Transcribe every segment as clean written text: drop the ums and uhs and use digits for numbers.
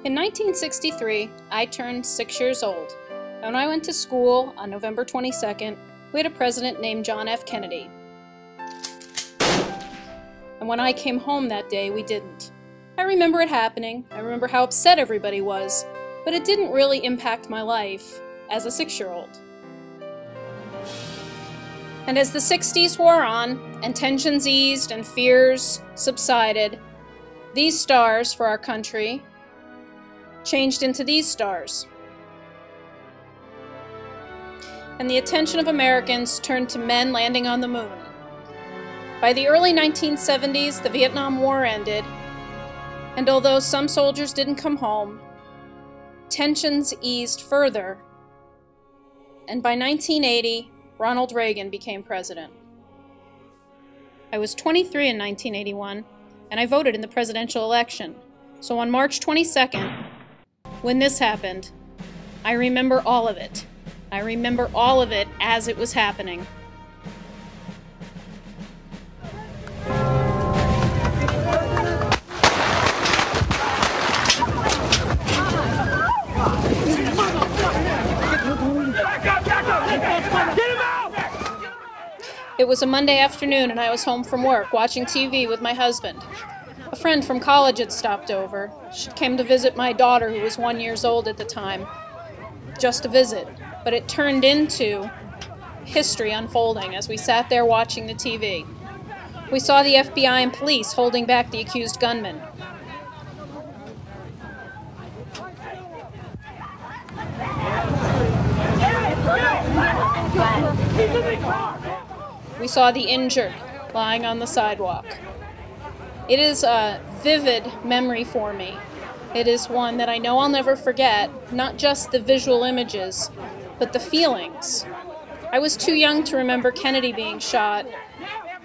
In 1963, I turned 6 years old. When I went to school on November 22nd, we had a president named John F. Kennedy. And when I came home that day, we didn't. I remember it happening, I remember how upset everybody was, but it didn't really impact my life as a 6-year-old. And as the 60s wore on, and tensions eased and fears subsided, these stars for our country changed into these stars. And the attention of Americans turned to men landing on the moon. By the early 1970s, the Vietnam War ended, and although some soldiers didn't come home, tensions eased further, and by 1980, Ronald Reagan became president. I was 23 in 1981, and I voted in the presidential election. So on March 22nd, when this happened, I remember all of it. I remember all of it as it was happening. It was a Monday afternoon and I was home from work watching TV with my husband. A friend from college had stopped over. She came to visit my daughter, who was 1 year old at the time. Just a visit, but it turned into history unfolding as we sat there watching the TV. We saw the FBI and police holding back the accused gunman. We saw the injured lying on the sidewalk. It is a vivid memory for me. It is one that I know I'll never forget, not just the visual images, but the feelings. I was too young to remember Kennedy being shot,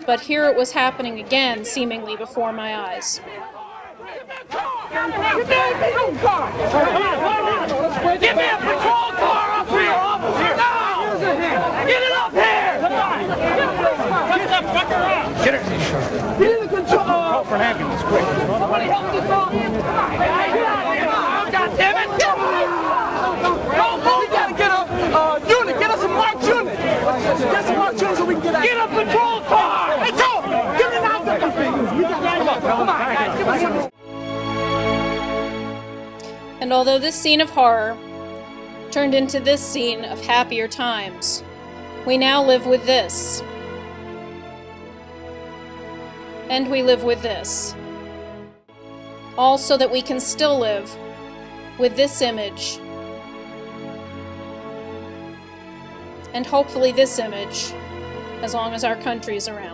but here it was happening again, seemingly before my eyes. Give me a patrol car up here, officer! No! Get it up here! Get that fucker up! Get it! Get in the control! Call for an ambulance, quick! Somebody help this dog! God damn it! We gotta get a unit! Get us a marked unit! Get some marked unit so we can get out! Get a patrol car! Hey, Joe! Get it out there! Come on, guys! Give us some... And although this scene of horror turned into this scene of happier times, we now live with this. And we live with this. All so that we can still live with this image. And hopefully this image, as long as our country is around.